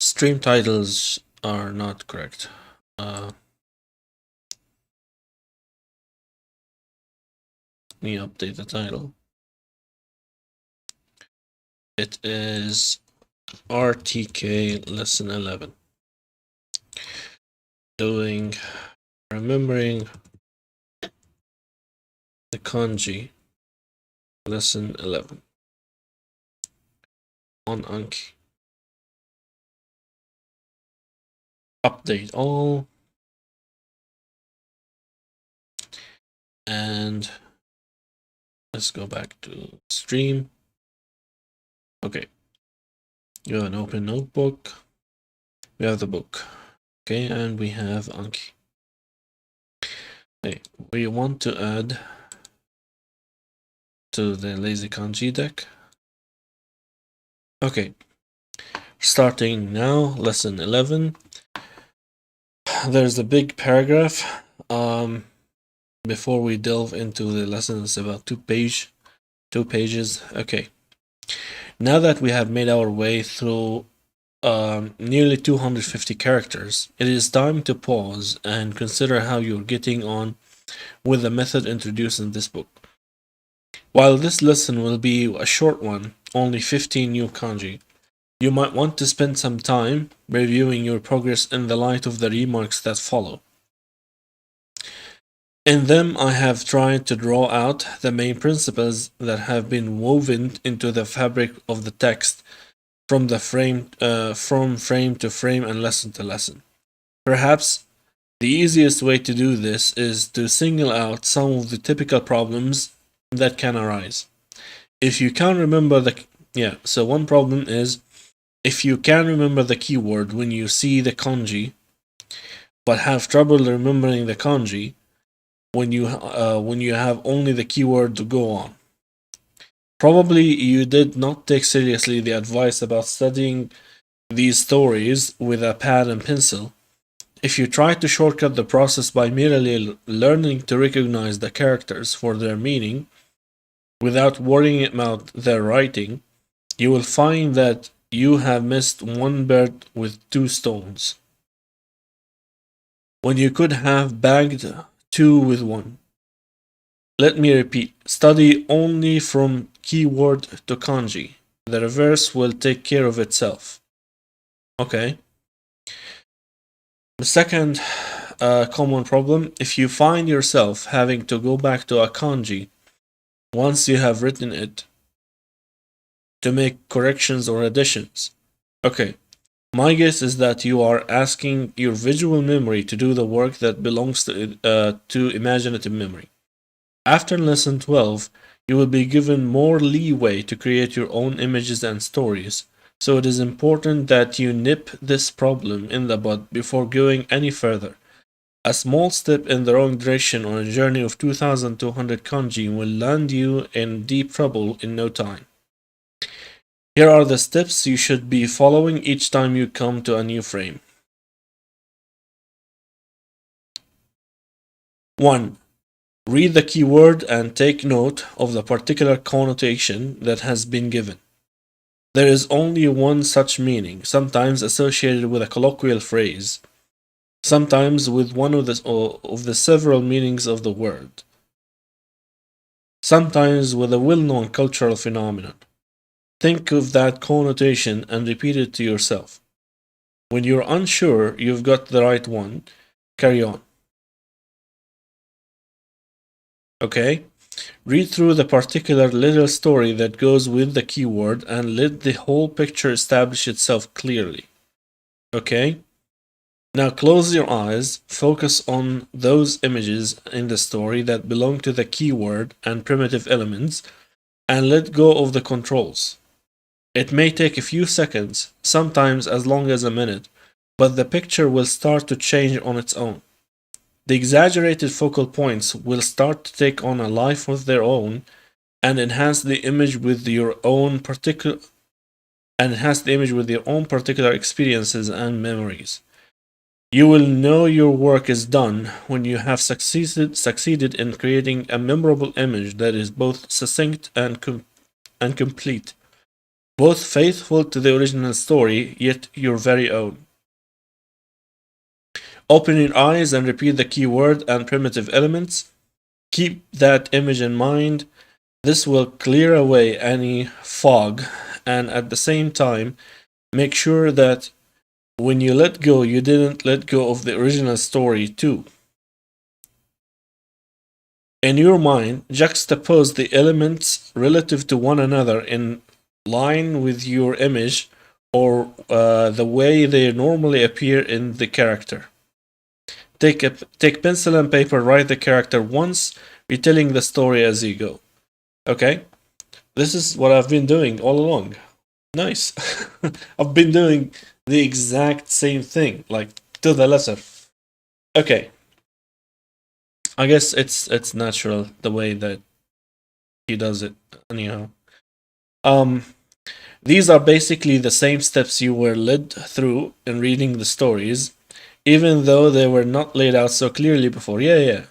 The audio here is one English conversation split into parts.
Stream titles are not correct. Let me update the title. It is RTK Lesson 11. Remembering the kanji, Lesson 11. On Anki. Update all. And let's go back to stream. Okay. You have an open notebook. We have the book. Okay, and we have Anki. Okay, we want to add to the lazy kanji deck. Okay, starting now, lesson 11. There's a big paragraph. Before we delve into the lesson, it's about 2 pages. Okay. Now that we have made our way through nearly 250 characters, it is time to pause and consider how you're getting on with the method introduced in this book. While this lesson will be a short one, only 15 new kanji, you might want to spend some time reviewing your progress in the light of the remarks that follow. In them, I have tried to draw out the main principles that have been woven into the fabric of the text from frame to frame and lesson to lesson. Perhaps the easiest way to do this is to single out some of the typical problems that can arise. If you can't remember so one problem is if you can remember the keyword when you see the kanji, but have trouble remembering the kanji when you have only the keyword to go on. Probably you did not take seriously the advice about studying these stories with a pad and pencil. If you try to shortcut the process by merely learning to recognize the characters for their meaning without worrying about their writing, you will find that you have missed one bird with two stones, when you could have bagged two with one. Let me repeat, study only from keyword to kanji. The reverse will take care of itself. Okay. The second common problem, if you find yourself having to go back to a kanji once you have written it to make corrections or additions. Okay, my guess is that you are asking your visual memory to do the work that belongs to imaginative memory. After lesson 12, you will be given more leeway to create your own images and stories, so it is important that you nip this problem in the bud before going any further. A small step in the wrong direction on a journey of 2200 kanji will land you in deep trouble in no time. Here are the steps you should be following each time you come to a new frame. 1. Read the keyword and take note of the particular connotation that has been given. There is only one such meaning, sometimes associated with a colloquial phrase, sometimes with one of the several meanings of the word, sometimes with a well-known cultural phenomenon. Think of that connotation and repeat it to yourself. When you're unsure you've got the right one, carry on. Okay? Read through the particular little story that goes with the keyword and let the whole picture establish itself clearly. Okay? Now close your eyes, focus on those images in the story that belong to the keyword and primitive elements, and let go of the controls. It may take a few seconds, sometimes as long as a minute, but the picture will start to change on its own. The exaggerated focal points will start to take on a life of their own and enhance the image with your own particular experiences and memories. You will know your work is done when you have succeeded in creating a memorable image that is both succinct and complete. both faithful to the original story, yet your very own. Open your eyes and repeat the keyword and primitive elements. Keep that image in mind. This will clear away any fog, and at the same time, make sure that when you let go, you didn't let go of the original story too. In your mind, juxtapose the elements relative to one another in line with your image or the way they normally appear in the character. Take pencil and paper, write the character once, retelling the story as you go. Okay? This is what I've been doing all along. Nice. I've been doing the exact same thing, like to the letter. Okay. I guess it's natural the way that he does it. Anyhow. Um these are basically the same steps you were led through in reading the stories, even though they were not laid out so clearly before. Yeah.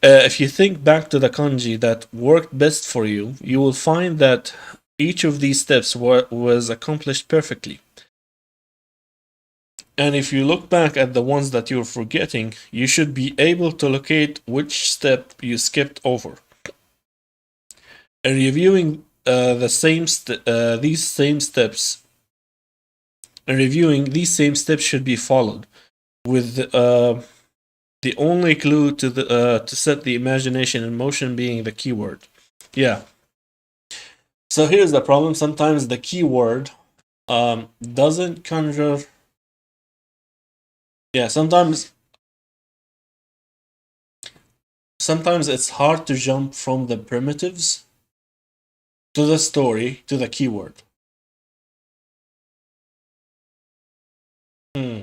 If you think back to the kanji that worked best for you, you will find that each of these steps was accomplished perfectly. And if you look back at the ones that you're forgetting, you should be able to locate which step you skipped over. And reviewing these same steps, and reviewing these same steps should be followed with the only clue to set the imagination in motion being the keyword. Yeah. So here's the problem. Sometimes the keyword doesn't conjure. Yeah, sometimes it's hard to jump from the primitives to the story to the keyword. Hmm.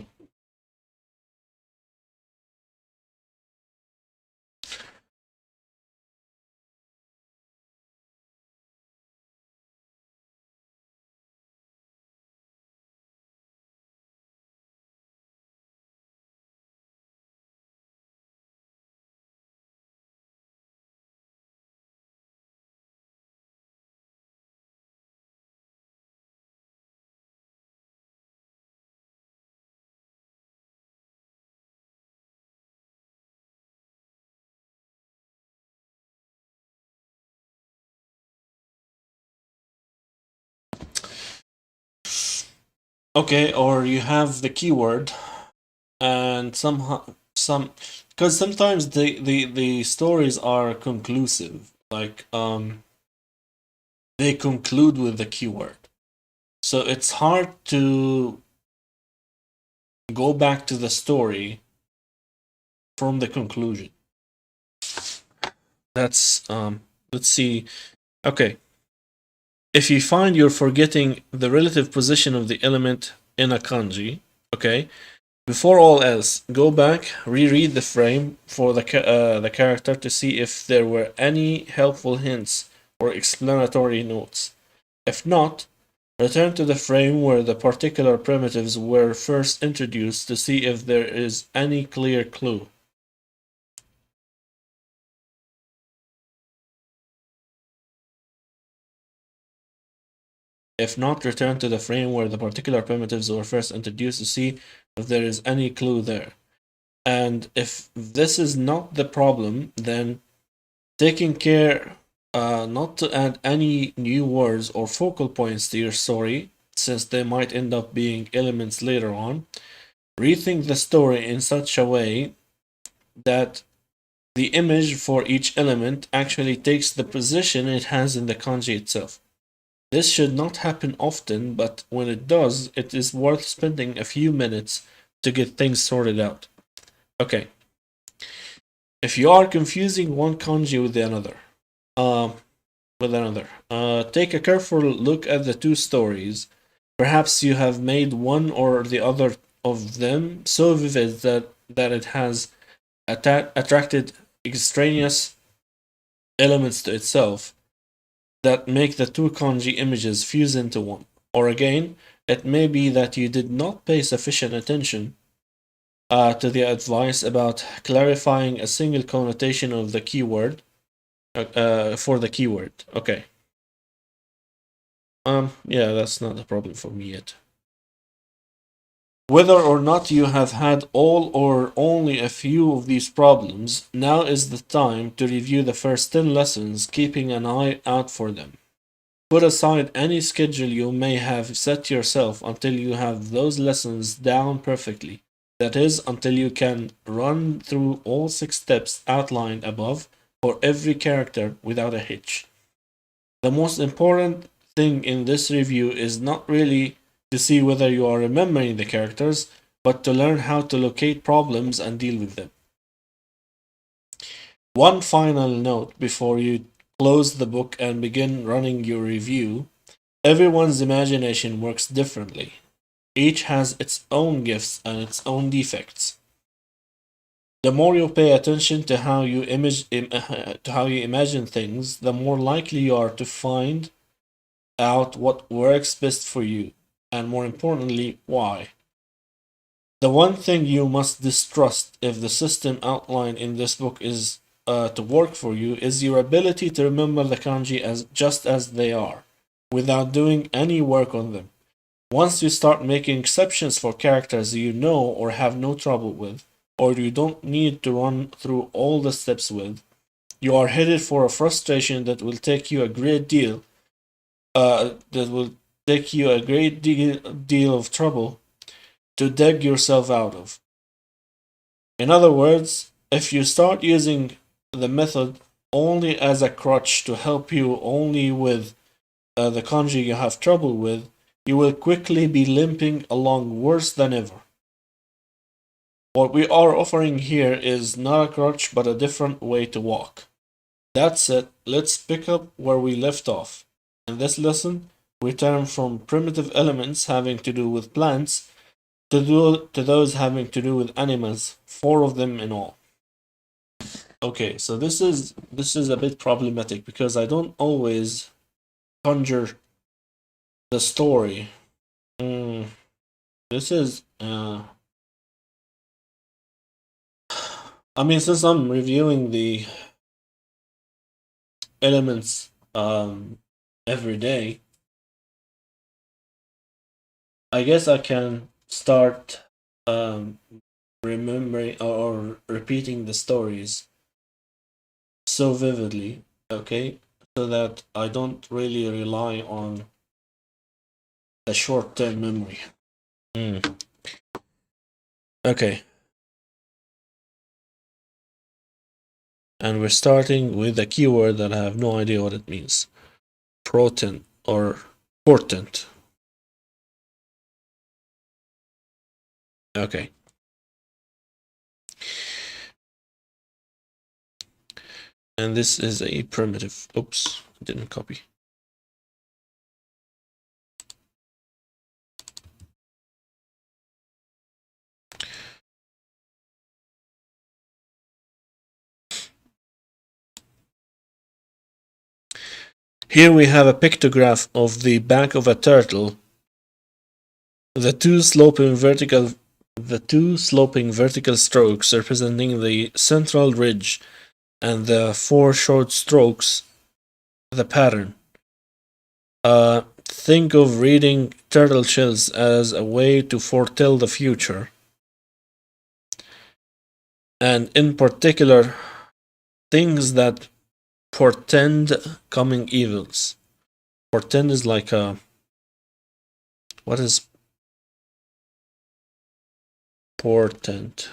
Okay, or you have the keyword and somehow some because sometimes the stories are conclusive. Like they conclude with the keyword. So it's hard to go back to the story from the conclusion. That's let's see. Okay. If you find you're forgetting the relative position of the element in a kanji, okay, before all else, go back, reread the frame for the character to see if there were any helpful hints or explanatory notes. If not, return to the frame where the particular primitives were first introduced to see if there is any clear clue. If not, return to the frame where the particular primitives were first introduced to see if there is any clue there. And if this is not the problem, then taking care not to add any new words or focal points to your story, since they might end up being elements later on. Rethink the story in such a way that the image for each element actually takes the position it has in the kanji itself. This should not happen often, but when it does, it is worth spending a few minutes to get things sorted out. Okay. If you are confusing one kanji uh, with another, take a careful look at the two stories. Perhaps you have made one or the other of them so vivid that it has attracted extraneous elements to itself that make the two kanji images fuse into one. Or again, it may be that you did not pay sufficient attention to the advice about clarifying a single connotation of the keyword for the keyword. Okay. Yeah, that's not a problem for me yet. Whether or not you have had all or only a few of these problems, now is the time to review the first 10 lessons, keeping an eye out for them. Put aside any schedule you may have set yourself until you have those lessons down perfectly. That is, until you can run through all 6 steps outlined above for every character without a hitch. The most important thing in this review is not really to see whether you are remembering the characters, but to learn how to locate problems and deal with them. One final note before you close the book and begin running your review: everyone's imagination works differently. Each has its own gifts and its own defects. The more you pay attention to how you imagine things, the more likely you are to find out what works best for you, and more importantly, why. The one thing you must distrust if the system outlined in this book is to work for you is your ability to remember the kanji as just as they are, without doing any work on them. Once you start making exceptions for characters you know or have no trouble with, or you don't need to run through all the steps with, you are headed for a frustration that will take you a great deal deal of trouble to dig yourself out of. In other words, if you start using the method only as a crutch to help you only with the kanji you have trouble with, you will quickly be limping along worse than ever. What we are offering here is not a crutch but a different way to walk. That's it, let's pick up where we left off. In this lesson, we turn from primitive elements having to do with plants to those having to do with animals, 4 of them in all. Okay, so this is a bit problematic because I don't always conjure the story. This is I mean, since I'm reviewing the elements every day, I guess I can start um remembering or repeating the stories so vividly, okay, so that I don't really rely on the short term memory. Mm. Okay, and we're starting with a keyword that I have no idea what it means. Protein or portent. Okay. And this is a primitive. Oops, didn't copy. Here we have a pictograph of the back of a turtle. The two sloping vertical strokes representing the central ridge, and the 4 short strokes the pattern. Think of reading turtle shells as a way to foretell the future, and in particular, things that portend coming evils. Portend is like a. What is portent?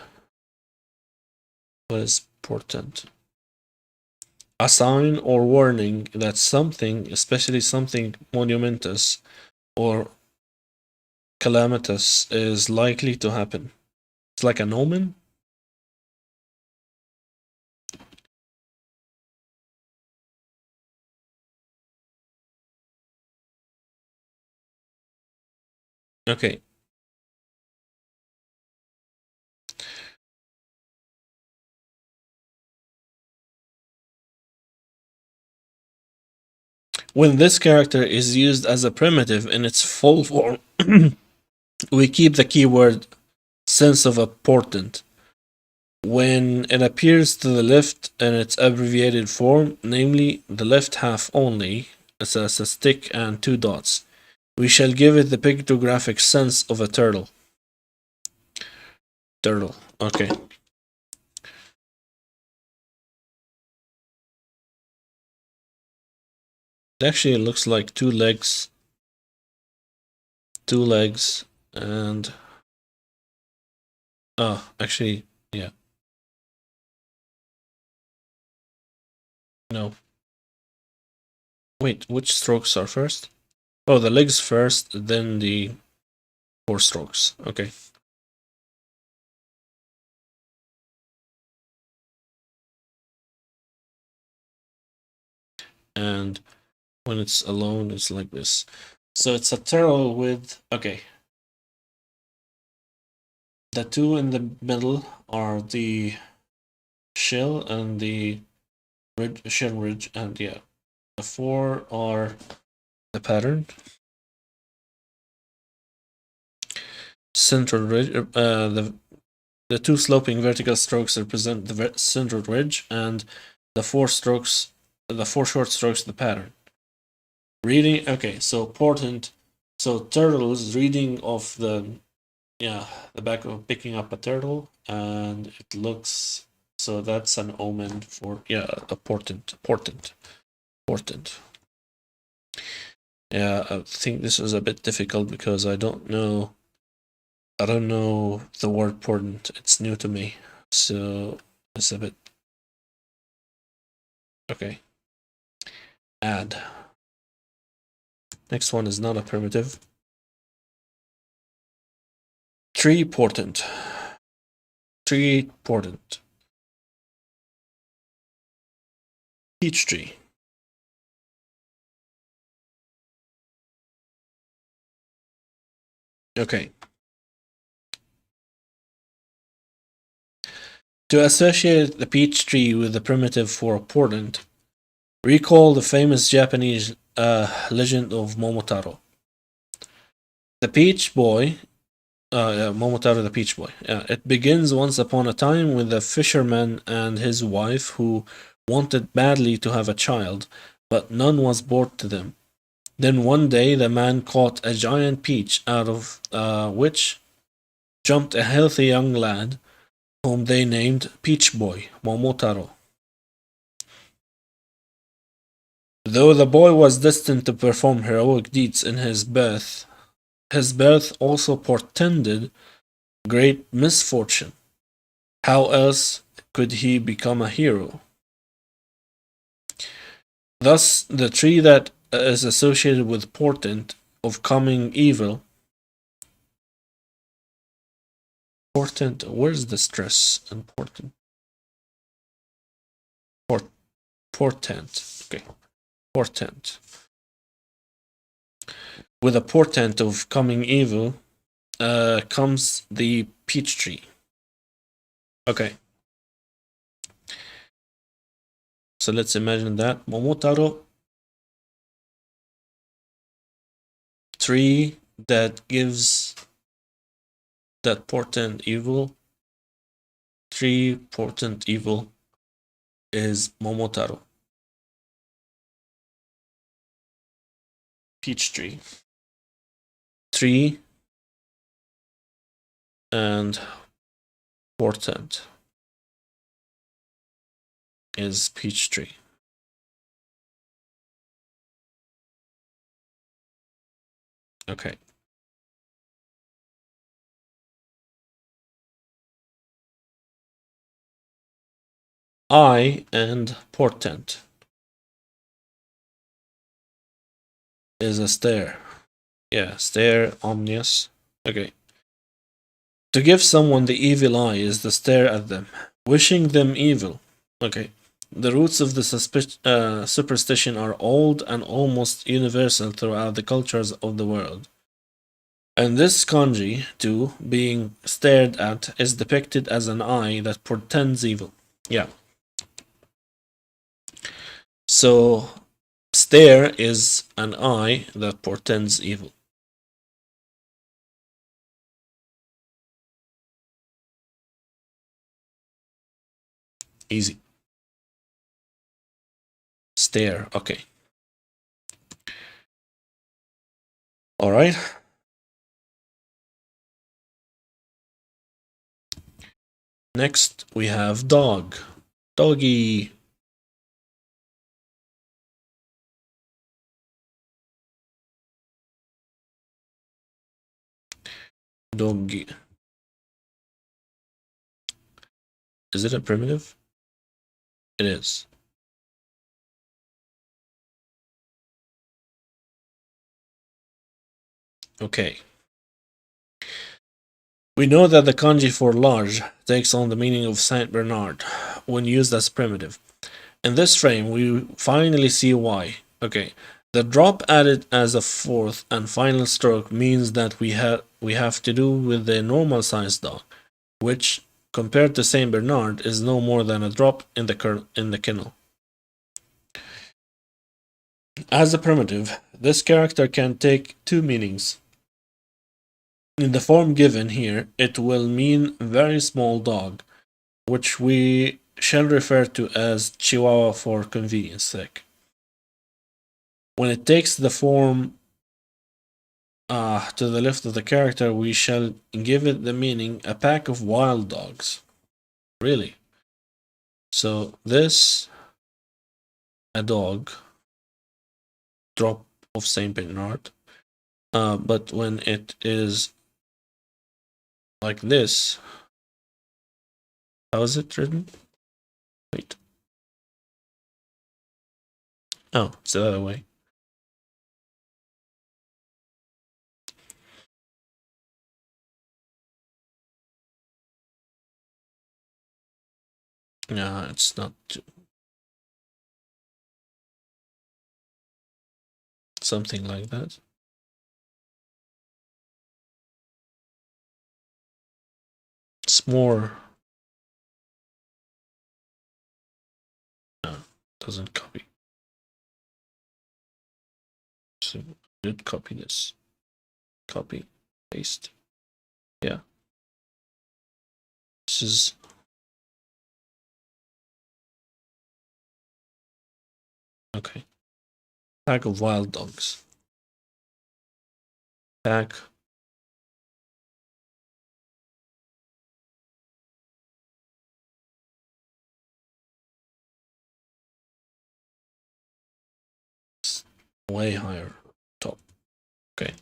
What is portent? A sign or warning that something, especially something monumentous or calamitous, is likely to happen. It's like an omen. Okay. When this character is used as a primitive in its full form, we keep the keyword sense of a portent. When it appears to the left in its abbreviated form, namely the left half only, It's a stick and two dots. We shall give it the pictographic sense of a turtle. Turtle. Okay. Actually, it looks like two legs, and actually, yeah. No. Wait, which strokes are first? Oh, the legs first, then the four strokes. Okay. And when it's alone, it's like this. So it's a turtle with, okay. The two in the middle are the shell and the shell ridge, and yeah, the four are the pattern. Central ridge, the two sloping vertical strokes represent the central ridge, and the four short strokes, the pattern. Reading, okay, so portent, so turtles reading of the back of picking up a turtle, and it looks, so that's an omen for a portent. Yeah, I think this is a bit difficult because I don't know the word portent. It's new to me, so it's a bit okay. Add. Next one is not a primitive. Tree portent. Tree portent. Peach tree. Okay. To associate the peach tree with the primitive for a portent, recall the famous Japanese legend of Momotaro. The Peach Boy, Momotaro the Peach Boy. It begins once upon a time with a fisherman and his wife who wanted badly to have a child, but none was born to them. Then one day the man caught a giant peach, out of which jumped a healthy young lad, whom they named Peach Boy, Momotaro. Though the boy was destined to perform heroic deeds in his birth also portended great misfortune. How else could he become a hero? Thus, the tree that is associated with portent of coming evil. Portent, where's the stress in portent? Portent. Okay. Portent. With a portent of coming evil comes the peach tree. Okay. So let's imagine that. Momotaro, tree that gives that portent evil. Tree portent evil is Momotaro. Peach tree. Tree and portent is peach tree. Okay. I and portent is a stare. Yeah, stare, omnius. Okay. To give someone the evil eye is to stare at them, wishing them evil. Okay. The roots of the superstition are old and almost universal throughout the cultures of the world. And this kanji, too, being stared at, is depicted as an eye that portends evil. Yeah. So, stare is an eye that portends evil. Easy. Stare, okay. All right. Next, we have dog. Doggy. Doggy. Is it a primitive? It is. Okay. We know that the kanji for large takes on the meaning of Saint Bernard when used as primitive. In this frame, we finally see why. Okay, the drop added as a fourth and final stroke means that we have to do with a normal sized dog, which, compared to Saint Bernard, is no more than a drop in the kennel. As a primitive, this character can take two meanings. In the form given here, it will mean very small dog, which we shall refer to as Chihuahua for convenience sake. When it takes the form to the left of the character, we shall give it the meaning a pack of wild dogs. Really? So this, a dog, drop of Saint Bernard. But when it is like this, how is it written? Wait. Oh, it's the other way. No, it's not. Something like that. It's more. No, doesn't copy. So I did copy this. Copy, paste. Yeah. This is. Okay. Pack of wild dogs. Pack. Way higher. Top. Okay.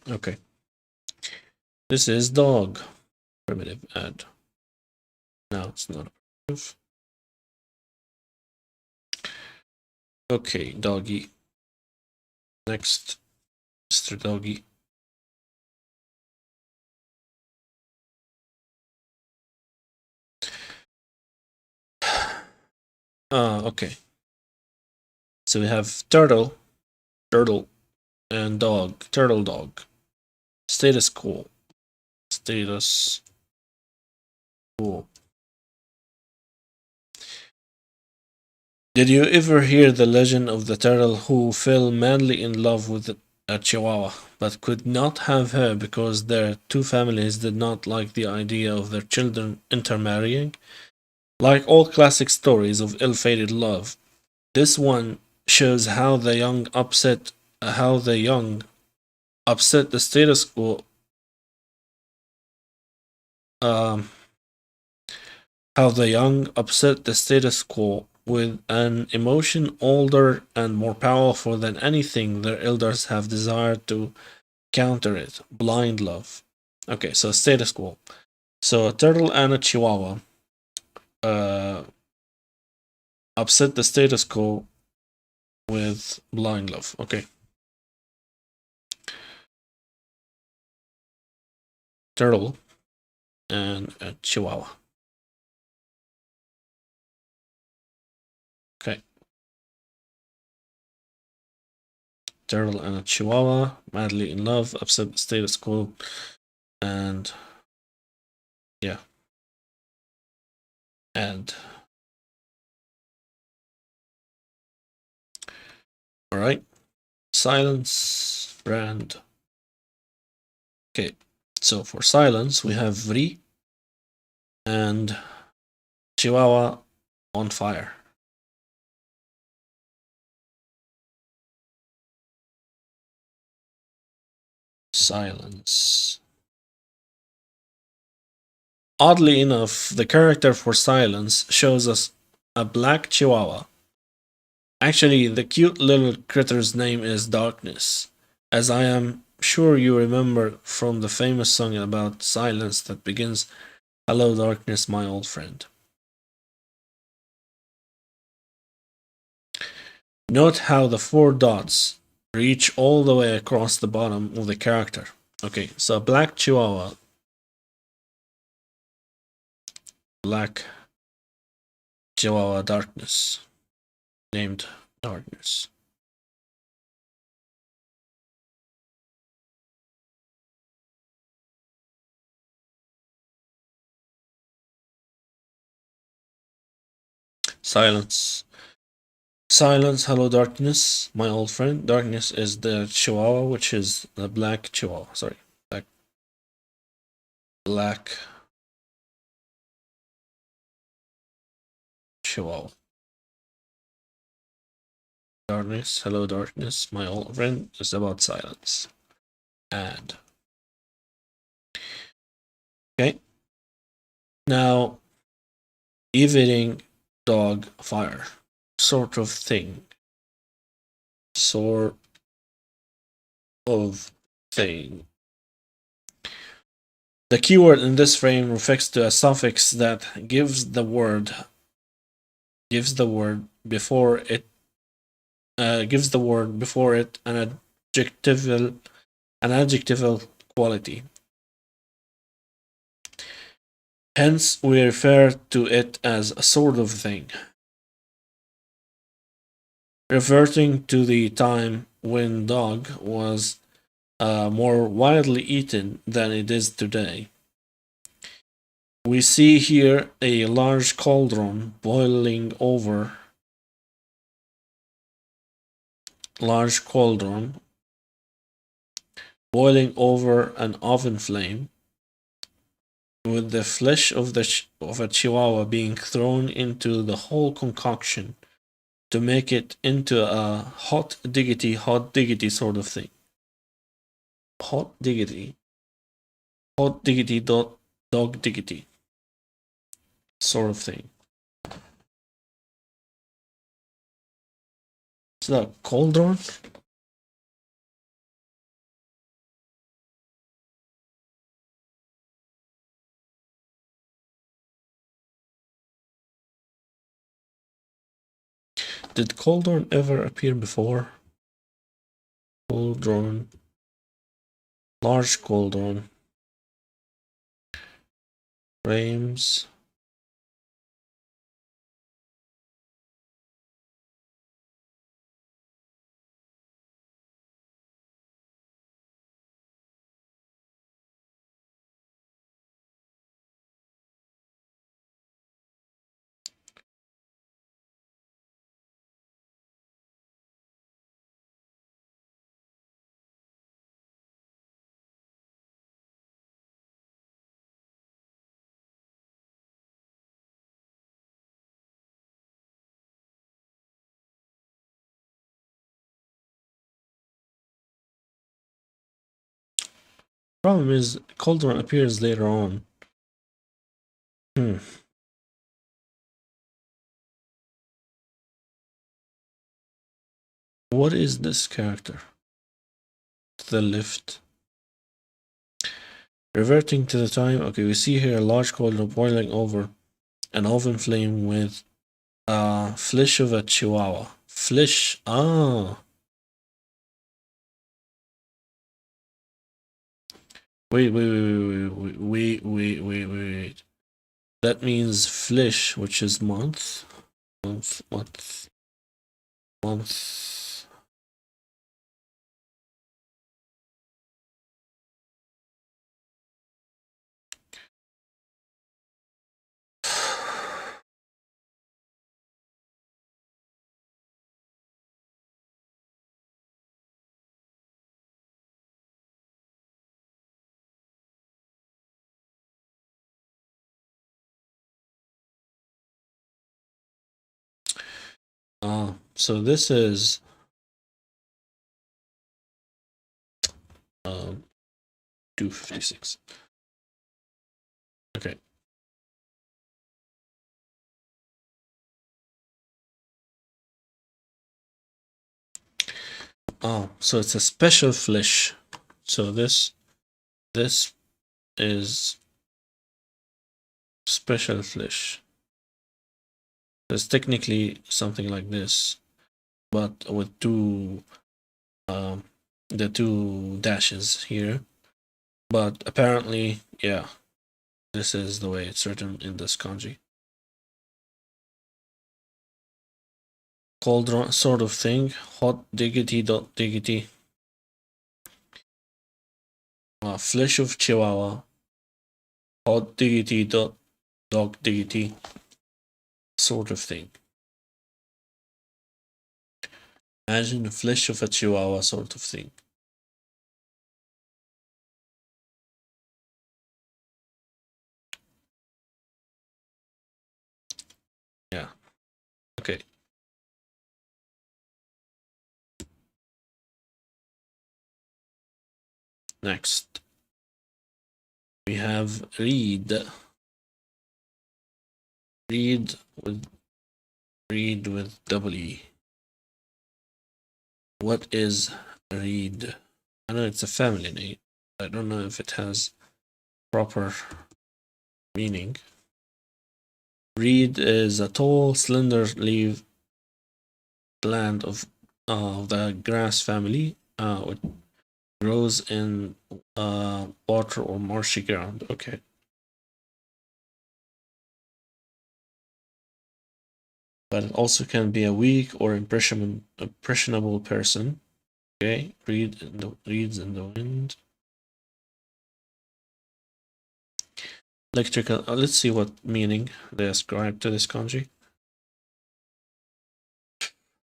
Okay. This is dog. Primitive add. No, it's not a primitive. Okay, doggy. Next, Mr. Doggy. Okay. So we have turtle, and dog. Turtle dog. Status quo. Status quo. Did you ever hear the legend of the turtle who fell madly in love with a chihuahua, but could not have her because their two families did not like the idea of their children intermarrying? Like all classic stories of ill-fated love, this one shows how the young upset the status quo. Um, how the young upset the status quo with an emotion older and more powerful than anything their elders have desired to counter it. Blind love. Okay, so status quo. So a turtle and a chihuahua uh, upset the status quo with blind love. Okay. Turtle and a chihuahua. Okay. Turtle and a chihuahua, madly in love, upset the status quo, and yeah. And alright. Silence brand. Okay. So for silence we have Vri and Chihuahua on fire. Silence. Oddly enough, the character for Silence shows us a black chihuahua. Actually, the cute little critter's name is Darkness, as I am sure you remember from the famous song about silence that begins, "Hello, darkness, my old friend." Note how the four dots reach all the way across the bottom of the character. Okay, so black chihuahua, black chihuahua darkness, named Darkness. Silence. Silence, hello darkness, my old friend. Darkness is the chihuahua, which is the black chihuahua. Sorry, black chihuahua. Darkness, hello darkness, my old friend is about silence. And okay, now evening dog fire, sort of thing, sort of thing. The keyword in this frame refers to a suffix that before it gives the word before it an adjectival quality. Hence, we refer to it as a sort of thing, reverting to the time when dog was more widely eaten than it is today. We see here a large cauldron boiling over, an oven flame, with the flesh of a chihuahua being thrown into the whole concoction to make it into a hot diggity sort of thing. Hot diggity dog diggity sort of thing. Is that a cauldron? Did cauldron ever appear before? Cauldron. Large cauldron. Frames. Problem is, cauldron appears later on. What is this character? To the left. Reverting to the time. Okay, we see here a large cauldron boiling over an oven flame with flesh of a chihuahua. Flesh. Ah. Wait. That means flesh, which is month. Month. So this is 256. Okay. Oh, so it's a special flesh. So this is special flesh. It's technically something like this, but with the two dashes here. But apparently, yeah, this is the way it's written in this kanji. Cauldron sort of thing. Hot diggity dot diggity. Flesh of Chihuahua. Hot diggity dot dog diggity. Sort of thing. Imagine the flesh of a Chihuahua sort of thing. Yeah. Okay. Next, we have read. Read with double E. What is reed? I know it's a family name. I don't know if it has proper meaning. Reed is a tall, slender leaf plant of the grass family. It grows in water or marshy ground. Okay. But it also can be a weak or impressionable person. Okay. Reeds in the wind. Electrical. Let's see what meaning they ascribe to this kanji.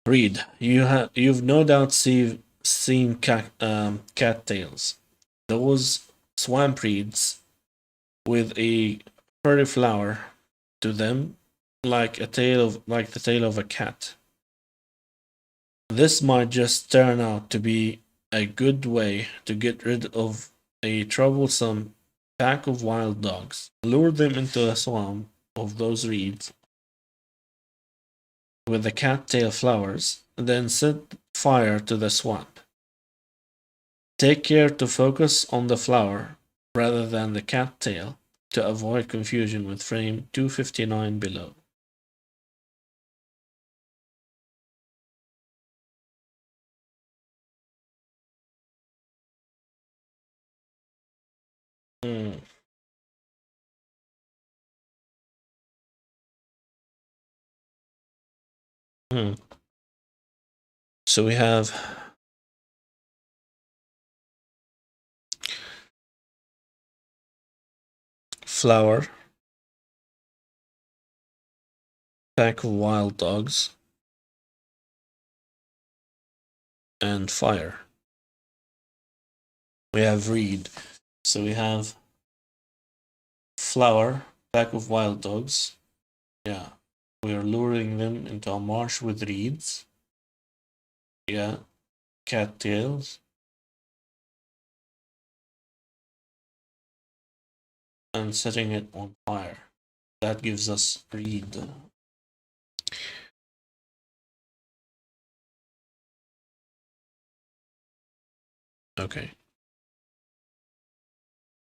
Reed, you've no doubt seen cattails. Those swamp reeds with a furry flower to them, like the tail of a cat. This might just turn out to be a good way to get rid of a troublesome pack of wild dogs. Lure them into a swamp of those reeds with the cattail flowers, then set fire to the swamp. Take care to focus on the flower rather than the cattail to avoid confusion with frame 259 below. Hmm. Hmm. So we have flower, pack of wild dogs, and fire. We have reed. So we have flower, pack of wild dogs. Yeah. We are luring them into a marsh with reeds. Yeah. Cattails. And setting it on fire. That gives us reed. Okay.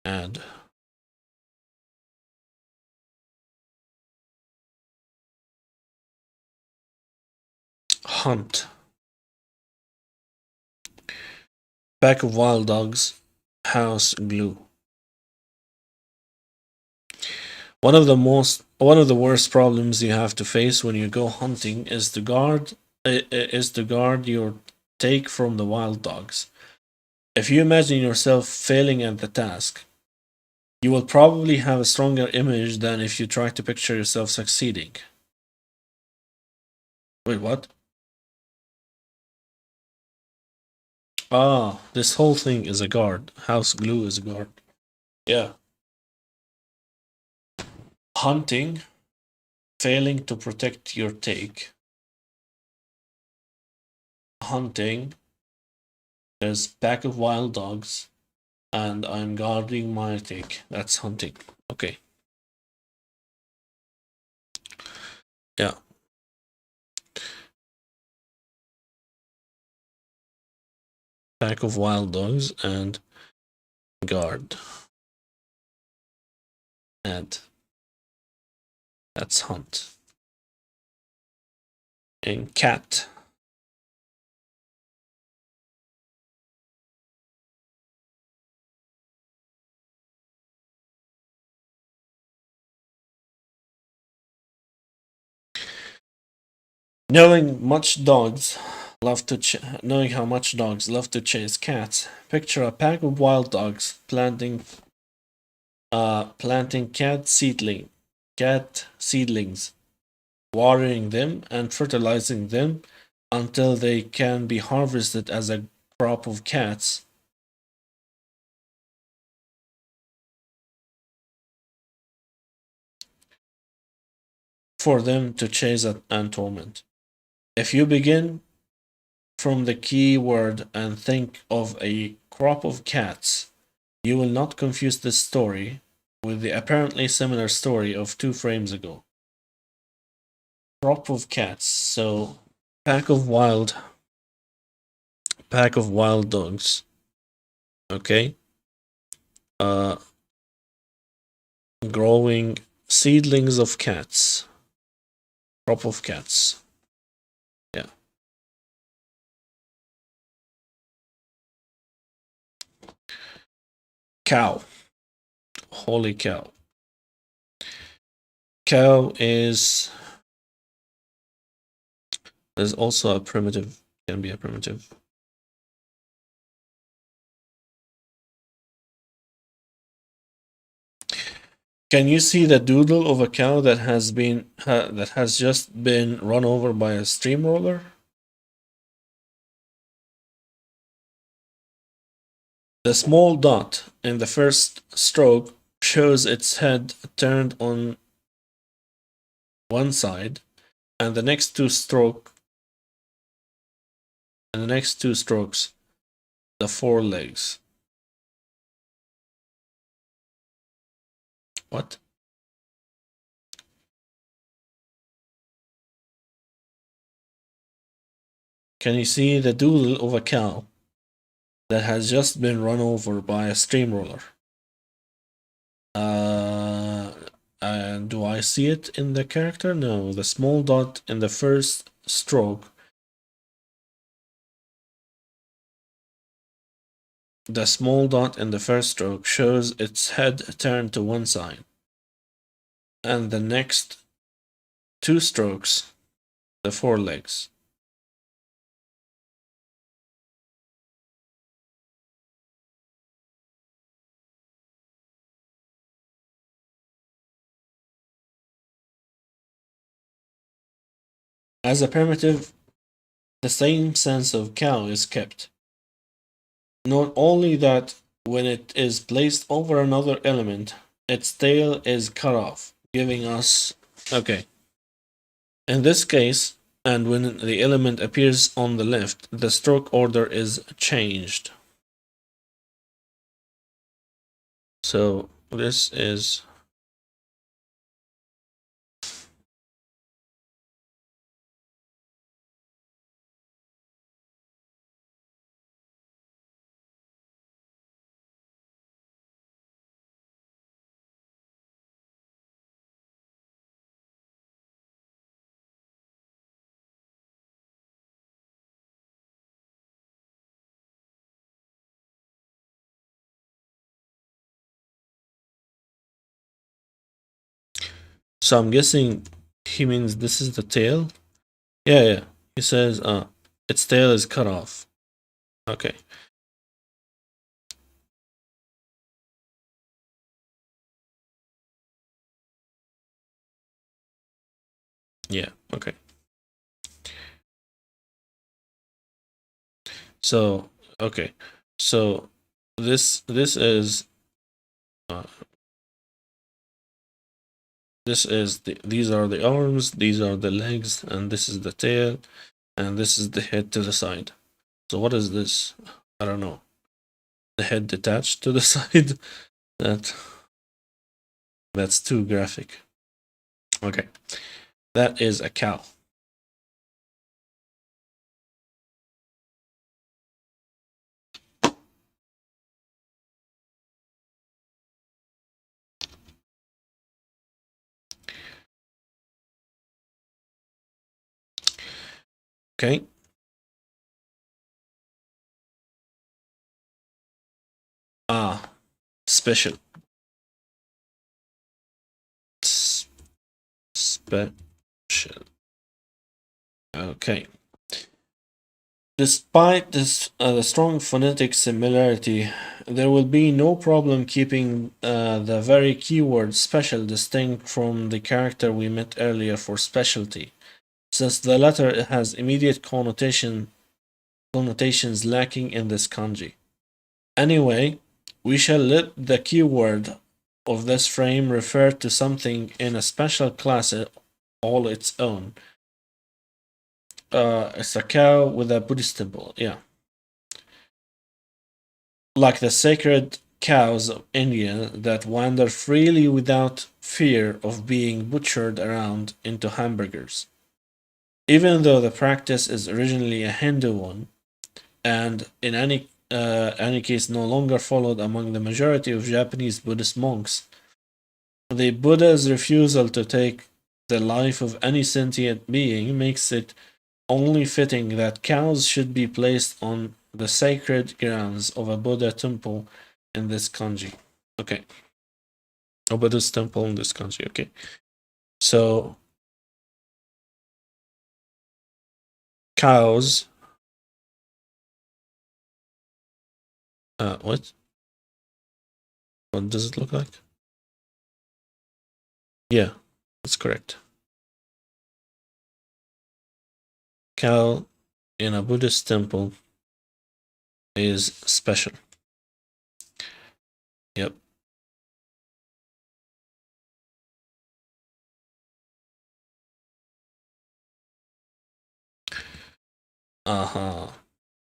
Add. Hunt. Pack of wild dogs. House glue. One of the worst problems you have to face when you go hunting is to guard your take from the wild dogs. If you imagine yourself failing at the task, you will probably have a stronger image than if you try to picture yourself succeeding. Wait, what? Ah, this whole thing is a guard. House glue is a guard. Yeah. Hunting, failing to protect your take. Hunting, there's pack of wild dogs. And I'm guarding my take. That's hunting. Okay. Yeah. Pack of wild dogs and guard. And that's hunt. And cat. Knowing how much dogs love to chase cats, picture a pack of wild dogs planting cat seedlings, watering them and fertilizing them until they can be harvested as a crop of cats. For them to chase and torment. If you begin from the key word and think of a crop of cats, you will not confuse this story with the apparently similar story of 2 frames ago. Crop of cats. So pack of wild dogs. Okay. Uh growing seedlings of cats. Crop of cats. Yeah. Cow. Holy cow. Cow is there's also a primitive, can be a primitive. Can you see the doodle of a cow that has just been run over by a steamroller? The small dot in the first stroke shows its head turned on one side, and the next two strokes, the forelegs. What? Can you see the doodle of a cow that has just been run over by a steamroller? And do I see it in the character? No, the small dot in the first stroke. The small dot in the first stroke shows its head turned to one side, and the next two strokes, the forelegs. As a primitive, the same sense of cow is kept. Not only that, when it is placed over another element, its tail is cut off, giving us. Okay. In this case, and when the element appears on the left, the stroke order is changed. So this is. So I'm guessing he means this is the tail. Yeah. He says its tail is cut off. Okay. Yeah, okay. So okay. So this is uh, these are the arms, these are the legs, and this is the tail, and this is the head to the side. So what is this? I don't know. the head detached to the side. That's too graphic. Okay, that is a cow. Okay. Special. Special. Okay. Despite the strong phonetic similarity, there will be no problem keeping the very keyword special distinct from the character we met earlier for specialty, since the latter has immediate connotations lacking in this kanji. Anyway, we shall let the keyword of this frame refer to something in a special class all its own. It's a cow with a Buddhist temple, yeah. Like the sacred cows of India that wander freely without fear of being butchered around into hamburgers. Even though the practice is originally a Hindu one, and in any case no longer followed among the majority of Japanese Buddhist monks, the Buddha's refusal to take the life of any sentient being makes it only fitting that cows should be placed on the sacred grounds of a Buddha temple in this kanji. Okay. A Buddhist temple in this kanji. Okay. So, cows. What? What does it look like? Yeah, that's correct. Cow in a Buddhist temple is special. Yep. Uh-huh.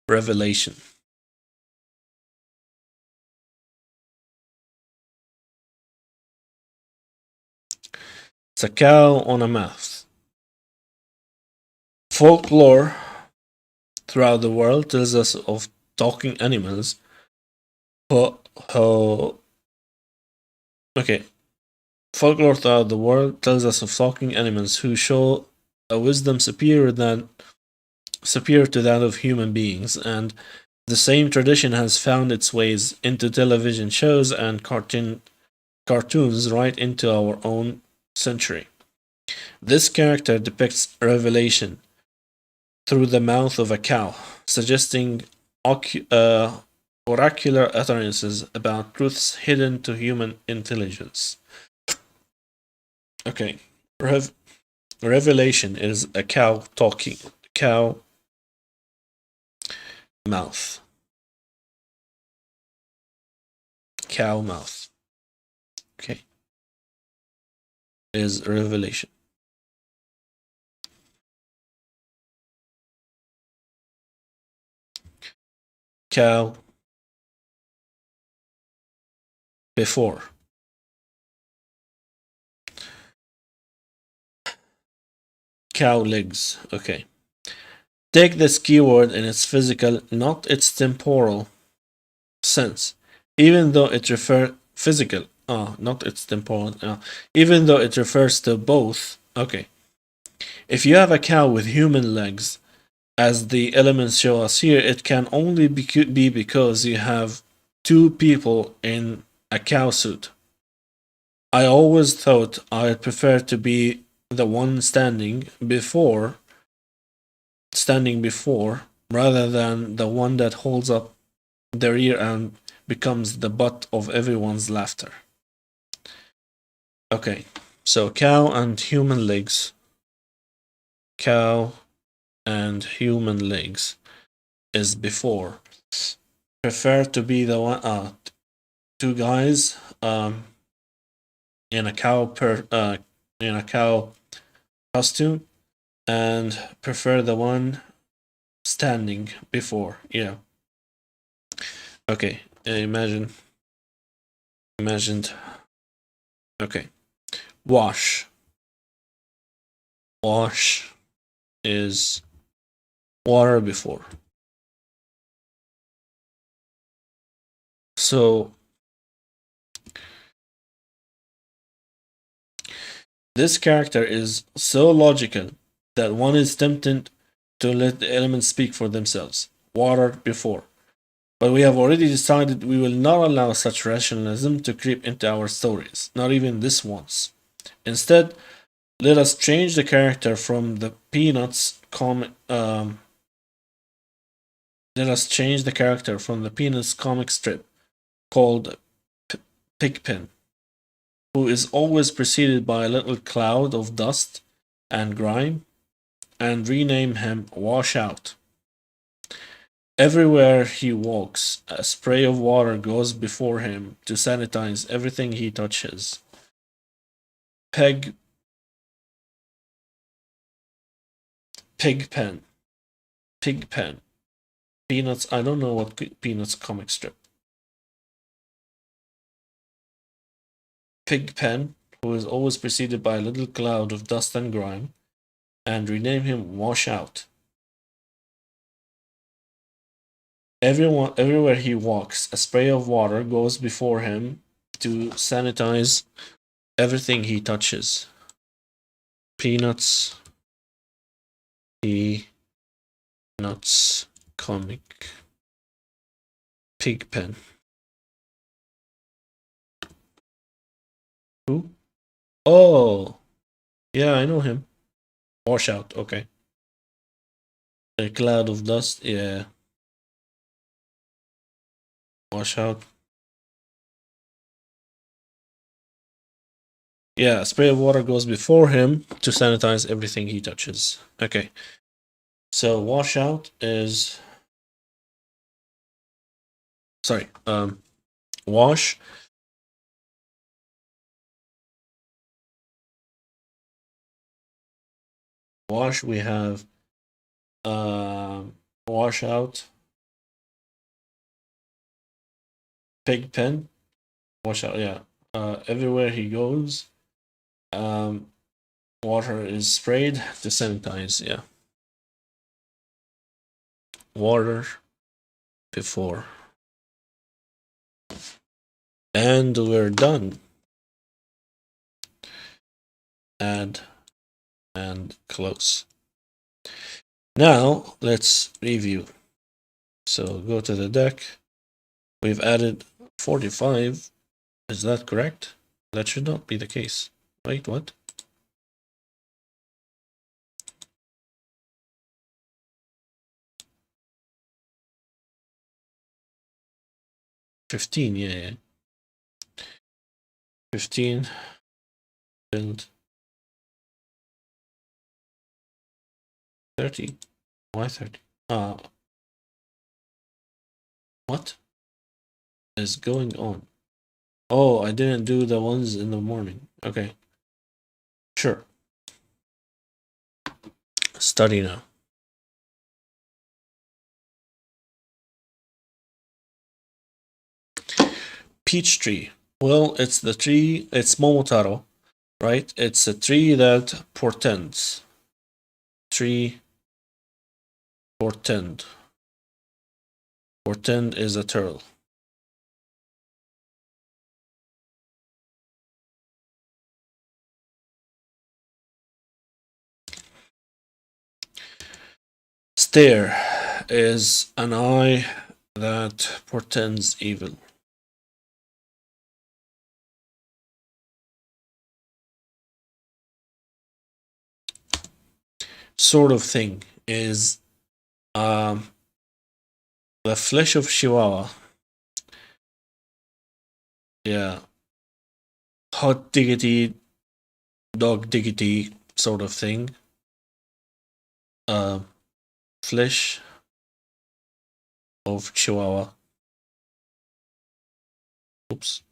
Revelation. It's a cow on a mouth. Folklore throughout the world tells us of talking animals who okay. Folklore throughout the world tells us of talking animals who show a wisdom superior to that of human beings, and the same tradition has found its ways into television shows and cartoons right into our own century. This character depicts revelation through the mouth of a cow, suggesting oracular utterances about truths hidden to human intelligence. Okay, revelation is a cow talking. Cow mouth. Cow mouth. Okay, is revelation. Cow before. Cow legs. Okay. Take this keyword in its physical, not its temporal sense, even though it refers physical. Not its temporal. Even though it refers to both. Okay. If you have a cow with human legs, as the elements show us here, it can only be because you have two people in a cow suit. I always thought I'd prefer to be the one standing before, rather than the one that holds up the rear and becomes the butt of everyone's laughter. Okay, so cow and human legs. Cow and human legs is before. Prefer to be the one. Two guys. In a in a cow costume, and prefer the one standing before. Yeah. Okay. imagined. Okay. Wash. Wash is water before. So this character is so logical that one is tempted to let the elements speak for themselves. Water before. But we have already decided we will not allow such rationalism to creep into our stories, not even this once. Instead, let us change the character from the Peanuts comic. Let us change the character from the Peanuts comic strip called Pigpen, who is always preceded by a little cloud of dust and grime, and rename him Washout. Everywhere he walks, a spray of water goes before him to sanitize everything he touches. Peg Pigpen. Pigpen. Peanuts. I don't know what Peanuts comic strip. Pigpen, who is always preceded by a little cloud of dust and grime, and rename him Washout. Everywhere he walks, a spray of water goes before him to sanitize everything he touches. Peanuts. Peanuts comic. Pigpen. Who? Oh, yeah, I know him. Washout. Okay. A cloud of dust. Yeah. Washout. Yeah, a spray of water goes before him to sanitize everything he touches. Okay. So washout is sorry, wash. Wash we have washout, Pigpen, washout, yeah. Everywhere he goes, um water is sprayed to sanitize, yeah. Water before. And we're done. Add and close. Now let's review. So go to the deck. We've added 45. Is that correct? That should not be the case. Wait, what? $15, yeah. 15 build 30. Why 30? What is going on? Oh, I didn't do the ones in the morning. Okay. Sure. Study now. Peach tree. Well, it's the tree, it's Momotaro, right? It's a tree that portends. Tree portend. Portend is a turtle. Stare is an eye that portends evil. Sort of thing is the flesh of Chihuahua. Yeah. Hot diggity, dog diggity sort of thing. Flesh of Chihuahua. Oops.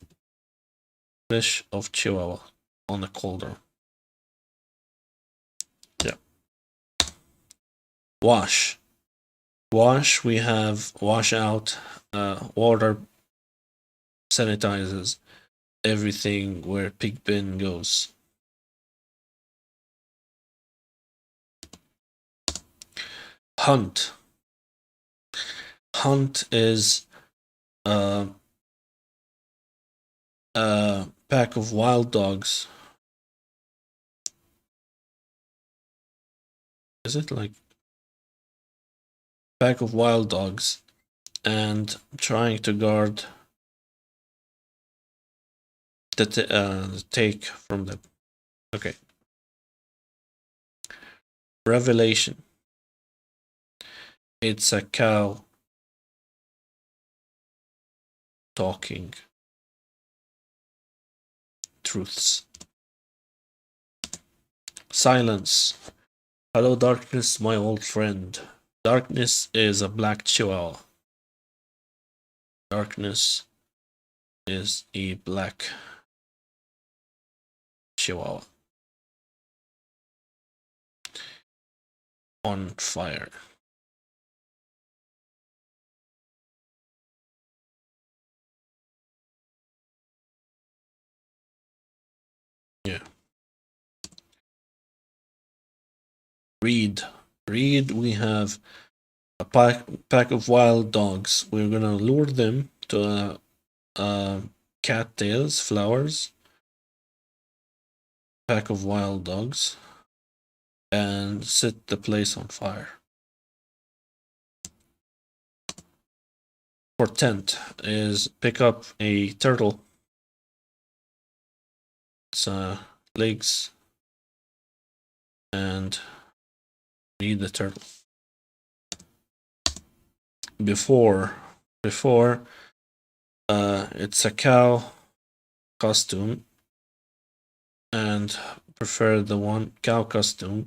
Flesh of Chihuahua on the cauldron. Yeah. Wash. Wash, we have wash out, water sanitizes everything where Pigpen goes. Hunt. Hunt is a pack of wild dogs. Is it like pack of wild dogs and trying to guard the take from them? Okay. Revelation. It's a cow talking truths. Silence. Hello, darkness, my old friend. Darkness is a black chihuahua. Darkness is a black chihuahua. On fire. Yeah. Read. Read, we have a pack of wild dogs. We're gonna lure them to cattails, flowers, pack of wild dogs, and set the place on fire. Portent is pick up a turtle. Its legs and read the turtle. Before it's a cow costume and prefer the one cow costume,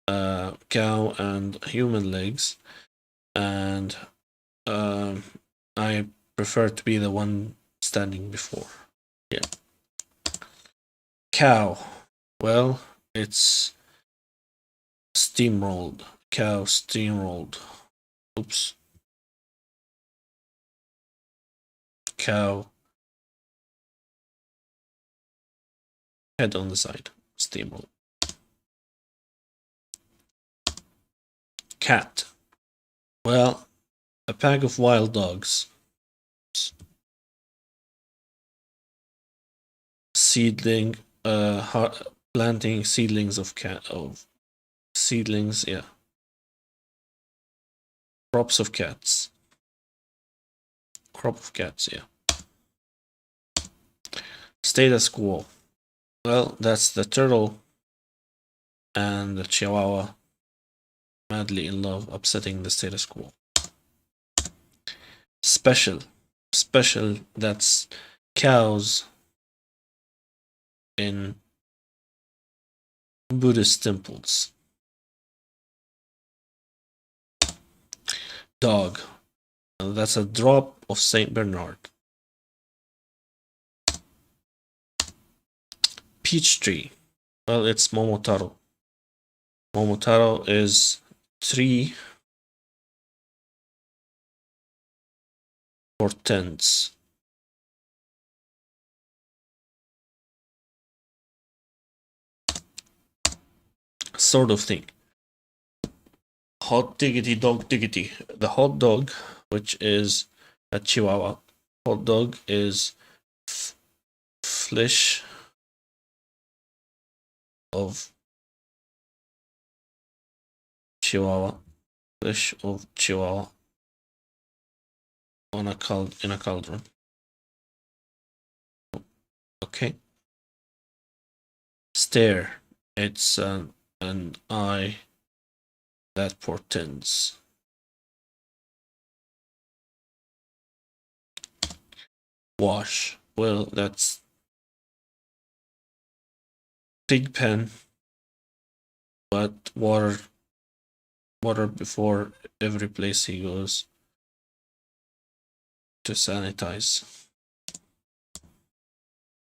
cow and human legs, and I prefer to be the one standing before. Yeah. Cow. Well, it's steamrolled. Cow steamrolled. Oops. Cow. Head on the side. Steamrolled. Cat. Well, a pack of wild dogs. Seedling. Planting seedlings of seedlings. Yeah. Crops of cats. Crop of cats. Yeah. Status quo. Well, that's the turtle and the chihuahua madly in love, upsetting the status quo. Special. Special, that's cows in Buddhist temples. Dog. That's a drop of Saint Bernard. Peach tree. Well, it's Momotaro. Momotaro is tree portents. Sort of thing. Hot diggity dog diggity. The hot dog, which is a chihuahua. Hot dog is flesh of chihuahua. Flesh of chihuahua on in a cauldron. Okay. Stare. It's an eye that portends. Wash. Well, that's pig pen, but water before every place he goes to sanitize.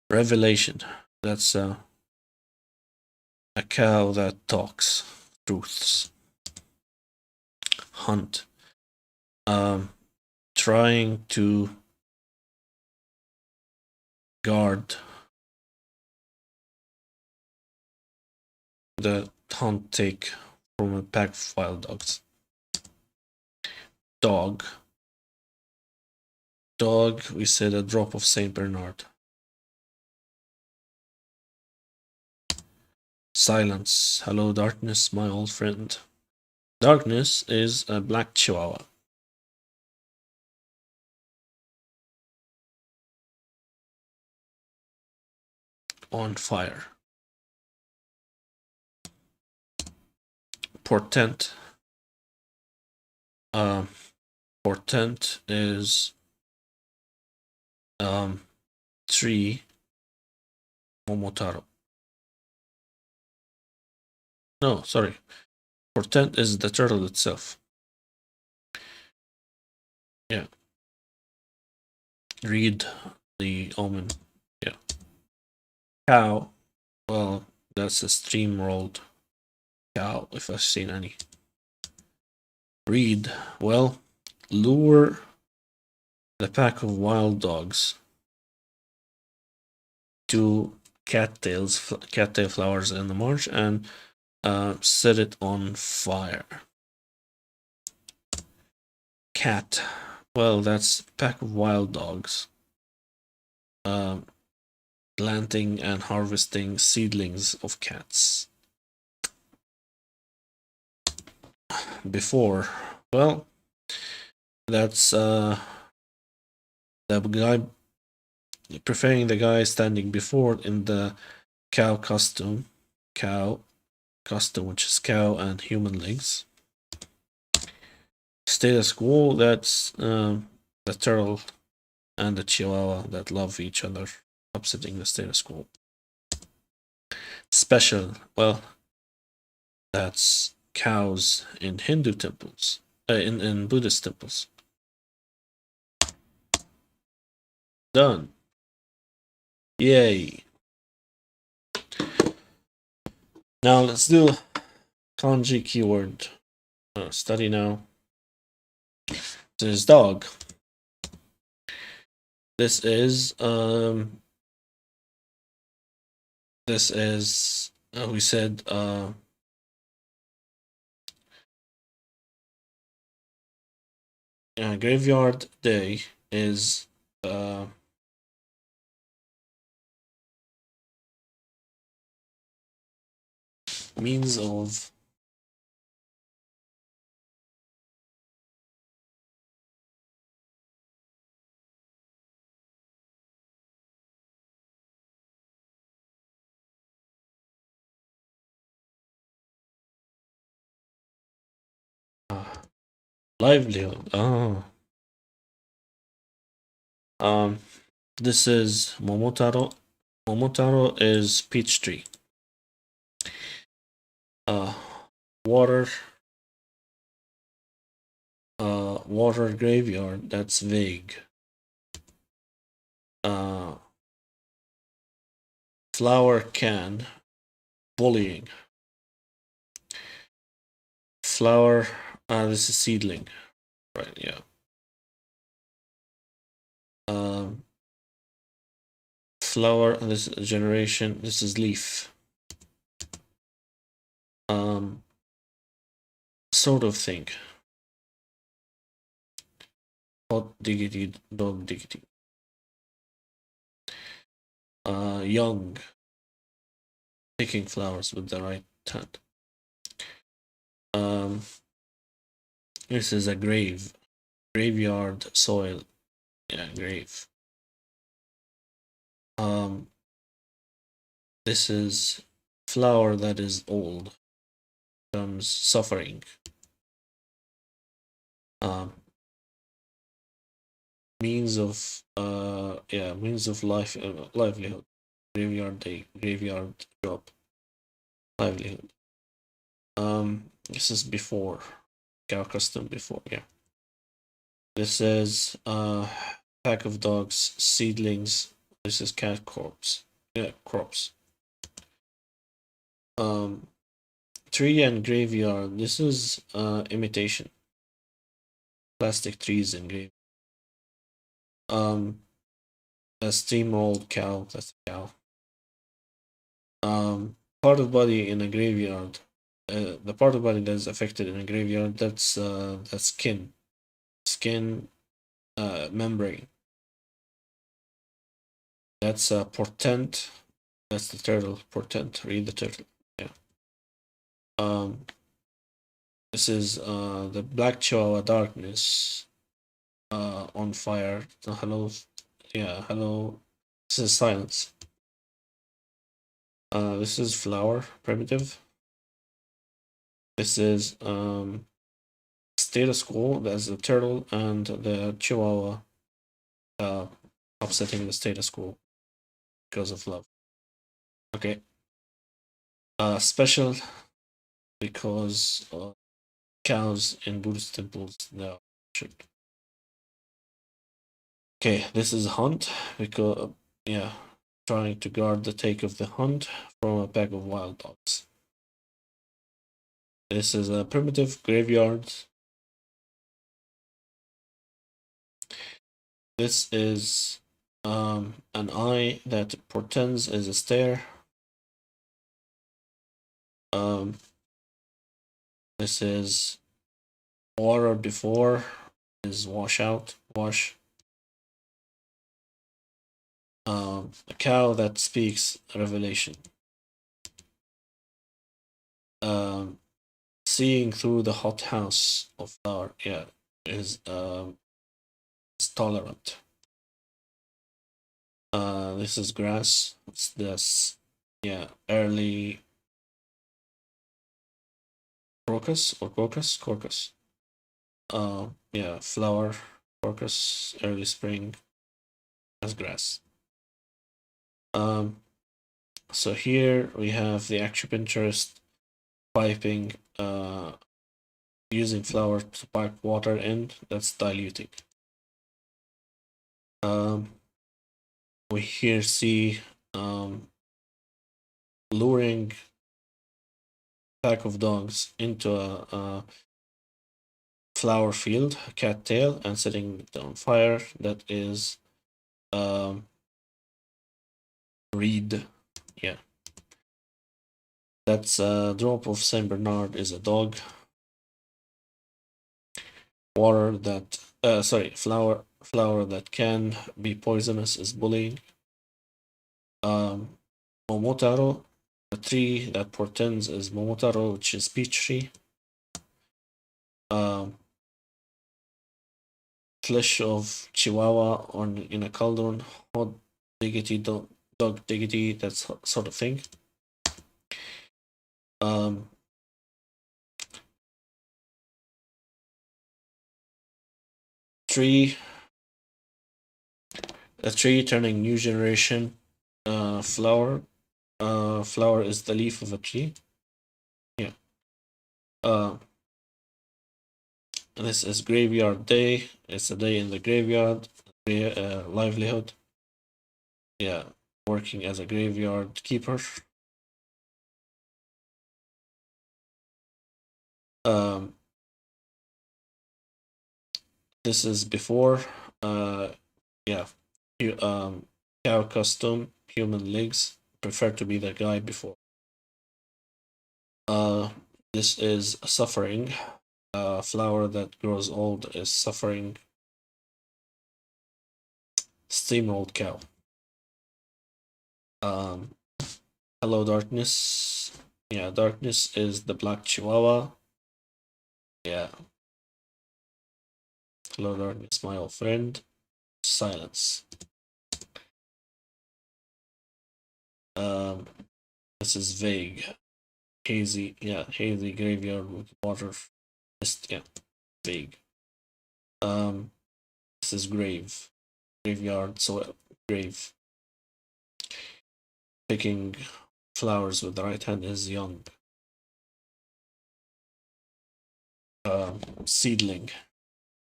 Revelation. That's a cow that talks truths. Hunt. Trying to Guard. The hunt take from a pack of wild dogs. Dog. Dog, we said a drop of Saint Bernard. Silence. Hello, darkness, my old friend. Darkness is a black chihuahua. On fire. Portent. Portent is tree Momotaro. No, sorry. Portent is the turtle itself. Yeah. Read the omen. Yeah. Cow. Well, that's a stream rolled cow, if I've seen any. Read. Well, lure the pack of wild dogs to cattail flowers in the marsh and set it on fire. Cat. Well, that's a pack of wild dogs planting and harvesting seedlings of cats. Before, well, that's the guy preferring the guy standing before in the cow costume, which is cow and human legs. Status quo, that's the turtle and the chihuahua that love each other, upsetting the status quo. Special, well, that's cows in Hindu temples, in Buddhist temples. Done. Yay. Now let's do kanji keyword study now. This is dog. This is we said graveyard day is means of livelihood. This is Momotaro. Momotaro is peach tree. Water. Water graveyard. That's vague. Flower can. Bullying. Flower. This is seedling. Right. Yeah. Flower. This is generation. This is leaf. Sort of thing. Hot diggity, dog diggity. Young. Picking flowers with the right hand. This is a grave. Graveyard soil. Yeah, grave. This is flower that is old. Comes suffering. Means of life, livelihood. Graveyard day, graveyard job, livelihood. This is before cow custom before, yeah. This is pack of dogs, seedlings. This is cat corpse. Yeah, crops. Tree and graveyard. This is imitation. Plastic trees and grave. A steamrolled cow. That's a cow. Part of body in a graveyard. The part of body that is affected in a graveyard. That's skin membrane. That's a portent. That's the turtle. Portent. Read the turtle. Yeah. Um. This is the Black Chihuahua Darkness. On fire. Hello. Yeah. Hello. This is silence. This is flower primitive. This is status quo. That's the turtle and the Chihuahua upsetting the status quo because of love. Okay. Special because cows in Buddhist temples they are worshipped. Okay, this is hunt because yeah, trying to guard the take of the hunt from a pack of wild dogs. This is a primitive graveyard. This is an eye that portends as a stare. Um, this is water before is wash out, wash. A cow that speaks revelation. Seeing through the hot house of flower, yeah, is tolerant. This is grass. It's this, yeah, early crocus. Yeah, flower, crocus, early spring as grass. So here we have the acupuncturist piping, using flower to pipe water in. That's diluting. We here see luring pack of dogs into a flower field, a cattail, and setting it on fire. That is reed. Yeah. That's a drop of Saint Bernard is a dog. Water that flower that can be poisonous is bullying. Momotaro, a tree that portends is Momotaro, which is peach tree. Flesh of Chihuahua on in a cauldron, hot diggity dog diggity, that sort of thing. Tree, a tree turning new generation. Flower, flower is the leaf of a tree. Yeah. This is graveyard day. It's a day in the graveyard. Livelihood. Yeah, working as a graveyard keeper. This is before. Yeah, cow custom, human legs. Prefer to be the guy before. This is suffering. Flower that grows old is suffering. Steamrolled cow. Hello, darkness. Yeah, darkness is the black chihuahua. Yeah. Hello, darkness, my old friend. Silence. This is vague. Hazy, yeah, hazy graveyard with water. Mist, yeah, vague. This is grave. Graveyard, so grave. Picking flowers with the right hand is young. Seedling.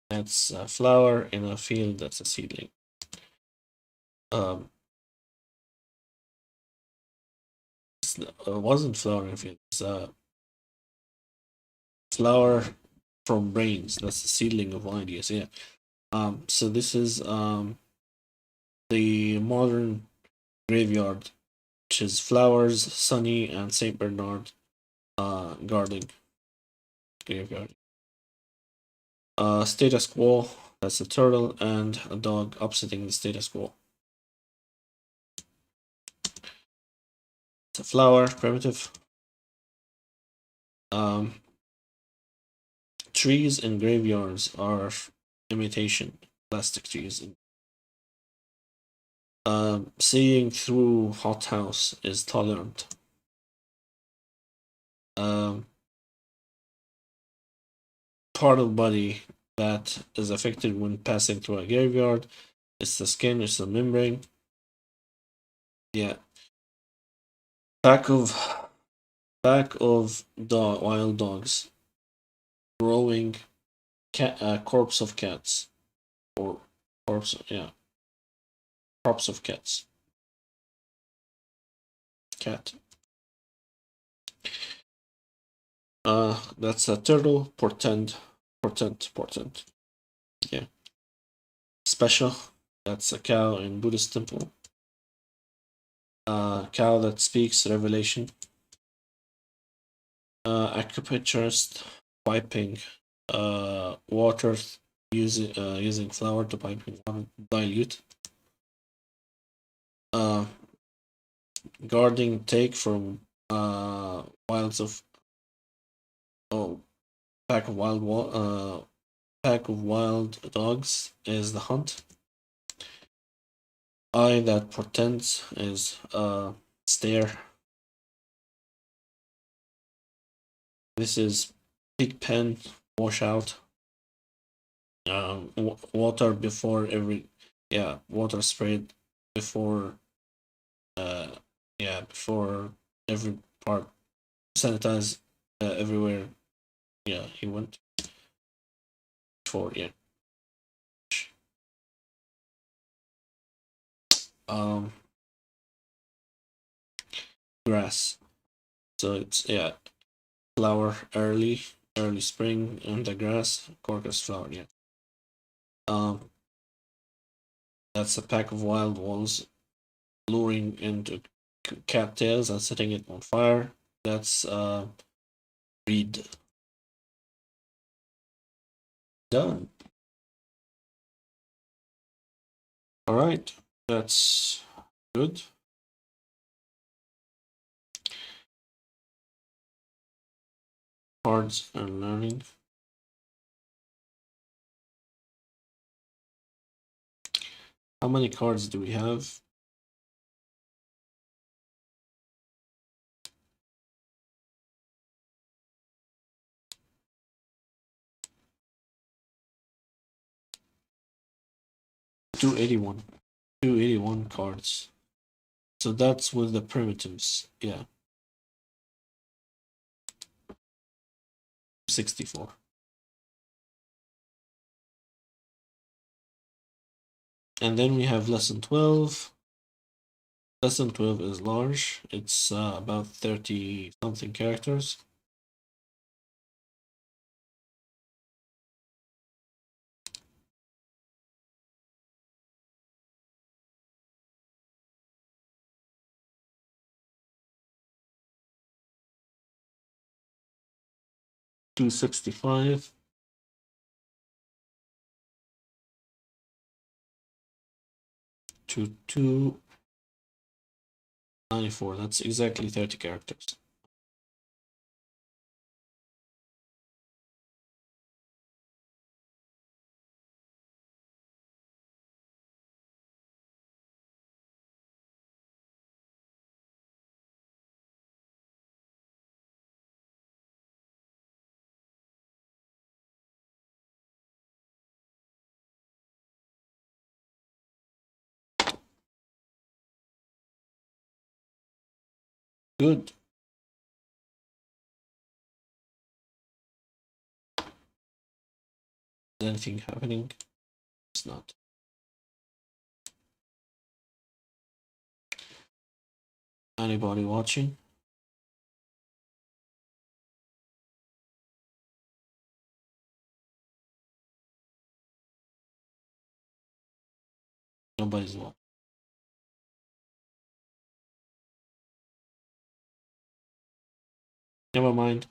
That's a flower in a field, that's a seedling. It wasn't flower in a field, it's a flower from brains. That's the seedling of ideas, yeah. So this the modern graveyard, which is flowers, sunny, and Saint Bernard guarding graveyard. Status quo, that's a turtle, and a dog upsetting the status quo. It's a flower, primitive. Um, trees in graveyards are imitation plastic trees. Seeing through hothouse is tolerant. Um, part of body that is affected when passing through a graveyard. It's the skin, it's the membrane. Yeah. Pack of wild dogs growing corpse of cats or corpse of cats. Cat. That's a turtle. Portent. Yeah. Special. That's a cow in Buddhist temple. Cow that speaks. Revelation. Acupuncturist piping water using flour to piping water dilute. Guarding take from wilds of pack of wild dogs is the hunt. Eye that portends is stare. This is pig pen washout. Water before water sprayed before before every part, sanitize everywhere. Yeah, he went for um grass. So it's flower early spring and the grass crocus flower. Yeah. Um, that's a pack of wild wolves luring into cattails and setting it on fire. That's reed. Done. All right, that's good. Cards and learning. How many cards do we have? Two 281 cards. So that's with the primitives. Yeah. 64. And then we have lesson 12. Lesson 12 is large. It's about 30 something characters. $265. To 294. That's exactly 30 characters. Good. Is anything happening? It's not. Anybody watching? Nobody's watching. Never mind.